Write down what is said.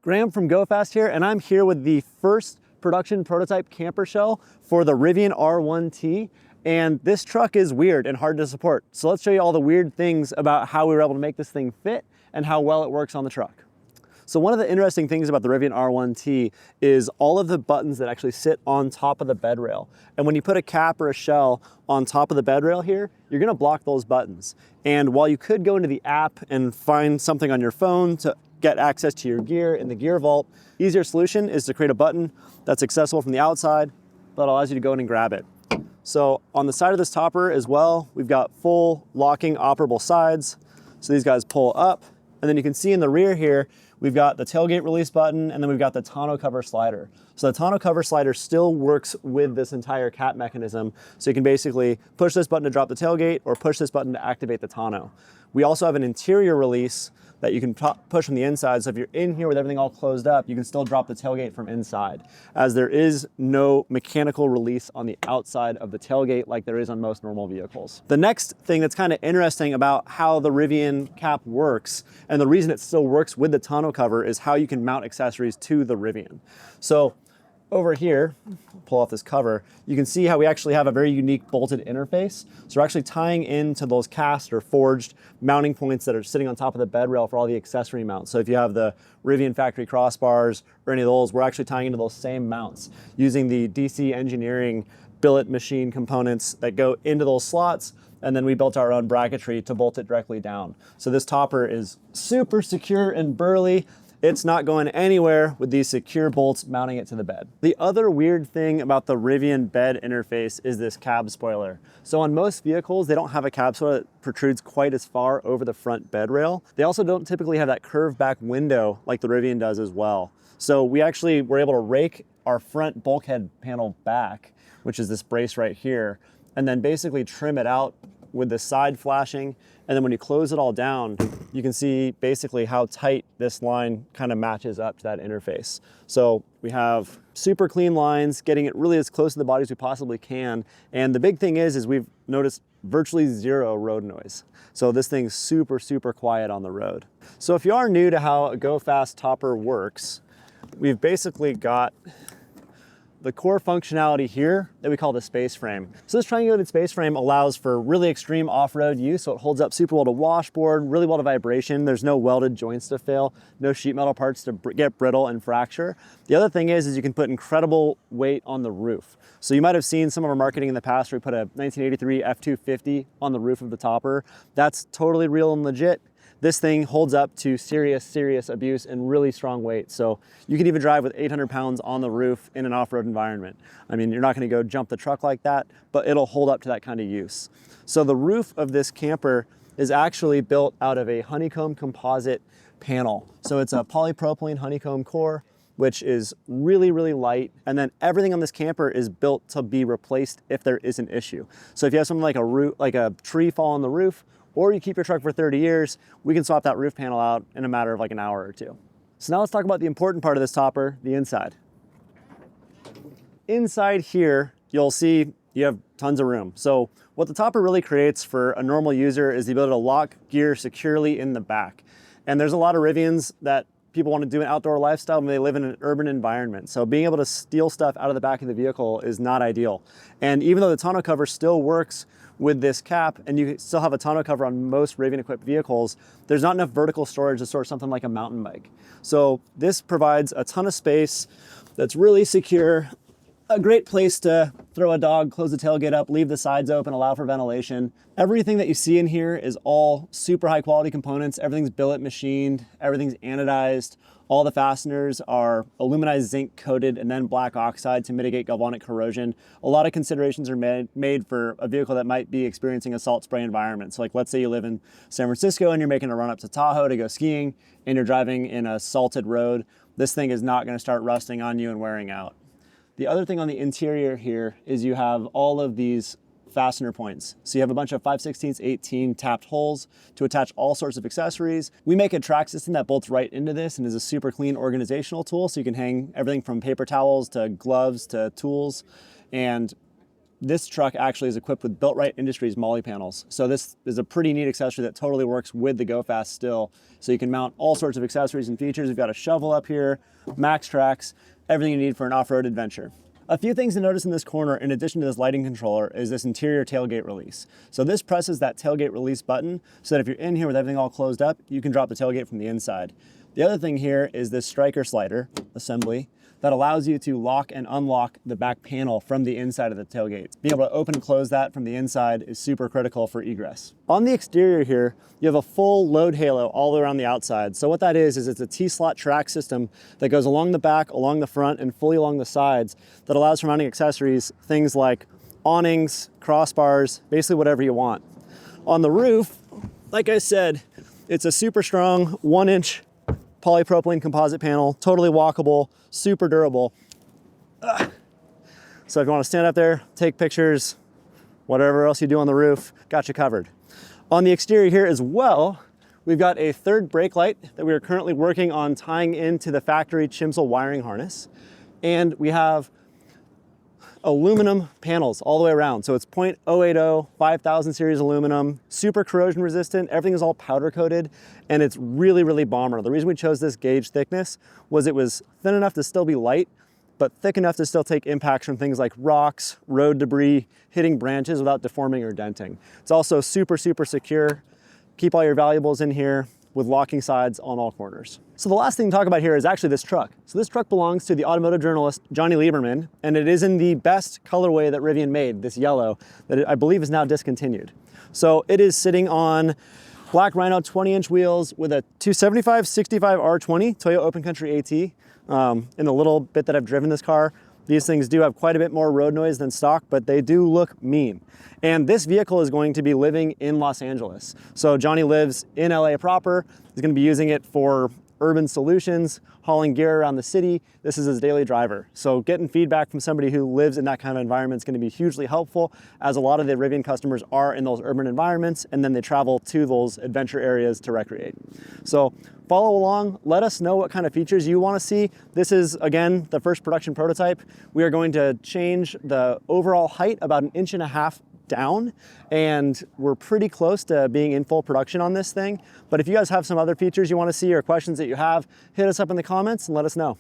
Graham from GoFast here, and I'm here with the first production prototype camper shell for the Rivian R1T. And this truck is weird and hard to support. So let's show you all the weird things about how we were able to make this thing fit and how well it works on the truck. So one of the interesting things about the Rivian R1T is all of the buttons that actually sit on top of the bed rail. And when you put a cap or a shell on top of the bed rail here, you're gonna block those buttons. And while you could go into the app and find something on your phone to get access to your gear in the gear vault, easier solution is to create a button that's accessible from the outside that allows you to go in and grab it. So on the side of this topper as well, we've got full locking operable sides. So these guys pull up, and then you can see in the rear here, we've got the tailgate release button, and then we've got the tonneau cover slider. So the tonneau cover slider still works with this entire cap mechanism. So you can basically push this button to drop the tailgate or push this button to activate the tonneau. We also have an interior release that you can push from the inside. So if you're in here with everything all closed up, you can still drop the tailgate from inside, as there is no mechanical release on the outside of the tailgate like there is on most normal vehicles. The next thing that's kind of interesting about how the Rivian cap works, and the reason it still works with the tonneau cover, is how you can mount accessories to the Rivian. So over here, pull off this cover, you can see how we actually have a very unique bolted interface. So we're actually tying into those cast or forged mounting points that are sitting on top of the bed rail for all the accessory mounts. So if you have the Rivian factory crossbars or any of those, we're actually tying into those same mounts using the DC engineering billet machine components that go into those slots. And then we built our own bracketry to bolt it directly down. So this topper is super secure and burly. It's not going anywhere with these secure bolts mounting it to the bed. The other weird thing about the Rivian bed interface is this cab spoiler. So on most vehicles, they don't have a cab spoiler that protrudes quite as far over the front bed rail. They also don't typically have that curved back window like the Rivian does as well. So we actually were able to rake our front bulkhead panel back, which is this brace right here, and then basically trim it out with the side flashing. And then when you close it all down, you can see basically how tight this line kind of matches up to that interface. So we have super clean lines, getting it really as close to the body as we possibly can. And the big thing is we've noticed virtually zero road noise. So this thing's super, super quiet on the road. So if you are new to how a GoFast topper works, we've basically got the core functionality here that we call the space frame. So this triangulated space frame allows for really extreme off-road use, so it holds up super well to washboard, really well to vibration. There's no welded joints to fail, no sheet metal parts to get brittle and fracture. The other thing is you can put incredible weight on the roof. So you might have seen some of our marketing in the past where we put a 1983 F250 on the roof of the topper. That's totally real and legit. This thing holds up to serious abuse and really strong weight. So you can even drive with 800 pounds on the roof in an off-road environment. I mean, you're not gonna go jump the truck like that, but it'll hold up to that kind of use. So the roof of this camper is actually built out of a honeycomb composite panel. So it's a polypropylene honeycomb core, which is really, really light. And then everything on this camper is built to be replaced if there is an issue. So if you have something like a tree fall on the roof, or you keep your truck for 30 years, we can swap that roof panel out in a matter of like an hour or two. So now let's talk about the important part of this topper, the inside. Inside here, you'll see you have tons of room. So what the topper really creates for a normal user is the ability to lock gear securely in the back. And there's a lot of Rivians that people want to do an outdoor lifestyle when they live in an urban environment. So being able to steal stuff out of the back of the vehicle is not ideal. And even though the tonneau cover still works with this cap, and you still have a tonneau cover on most Rivian equipped vehicles, there's not enough vertical storage to store something like a mountain bike. So this provides a ton of space that's really secure, a great place to throw a dog, close the tailgate up, leave the sides open, allow for ventilation. Everything that you see in here is all super high quality components. Everything's billet machined, everything's anodized. All the fasteners are aluminized zinc coated and then black oxide to mitigate galvanic corrosion. A lot of considerations are made for a vehicle that might be experiencing a salt spray environment. So like, let's say you live in San Francisco and you're making a run up to Tahoe to go skiing and you're driving in a salted road. This thing is not gonna start rusting on you and wearing out. The other thing on the interior here is you have all of these fastener points. So you have a bunch of 5/16, 18 tapped holes to attach all sorts of accessories. We make a track system that bolts right into this and is a super clean organizational tool. So you can hang everything from paper towels to gloves to tools. And this truck actually is equipped with Built-Right Industries Molly panels. So this is a pretty neat accessory that totally works with the Go Fast still. So you can mount all sorts of accessories and features. You've got a shovel up here, max tracks, everything you need for an off-road adventure. A few things to notice in this corner, in addition to this lighting controller, is this interior tailgate release. So this presses that tailgate release button so that if you're in here with everything all closed up, you can drop the tailgate from the inside. The other thing here is this striker slider assembly that allows you to lock and unlock the back panel from the inside of the tailgate. Being able to open and close that from the inside is super critical for egress. On the exterior here, you have a full load halo all around the outside. So what that is it's a T-slot track system that goes along the back, along the front, and fully along the sides that allows for mounting accessories, things like awnings, crossbars, basically whatever you want. On the roof, like I said, it's a super strong 1-inch polypropylene composite panel, totally walkable, super durable. So if you want to stand up there, take pictures, whatever else you do on the roof, got you covered. On the exterior here as well, we've got a third brake light that we are currently working on tying into the factory Chimsel wiring harness. And we have aluminum panels all the way around. So it's 0.080, 5000 series aluminum, super corrosion resistant. Everything is all powder coated and it's really, really bomber. The reason we chose this gauge thickness was it was thin enough to still be light, but thick enough to still take impacts from things like rocks, road debris, hitting branches without deforming or denting. It's also super, super secure. Keep all your valuables in here with locking sides on all corners. So the last thing to talk about here is actually this truck. So this truck belongs to the automotive journalist Johnny Lieberman, and it is in the best colorway that Rivian made, this yellow, that I believe is now discontinued. So it is sitting on Black Rhino 20-inch wheels with a 275/65 R1T Toyota Open Country AT. In the little bit that I've driven this car, these things do have quite a bit more road noise than stock, but they do look mean. And this vehicle is going to be living in Los Angeles. So Johnny lives in LA proper. He's going to be using it for urban solutions, hauling gear around the city. This is his daily driver. So getting feedback from somebody who lives in that kind of environment is going to be hugely helpful, as a lot of the Rivian customers are in those urban environments, and then they travel to those adventure areas to recreate. So follow along, let us know what kind of features you want to see. This is, again, the first production prototype. We are going to change the overall height about 1.5 inches down, and we're pretty close to being in full production on this thing. But if you guys have some other features you want to see or questions that you have, hit us up in the comments and let us know.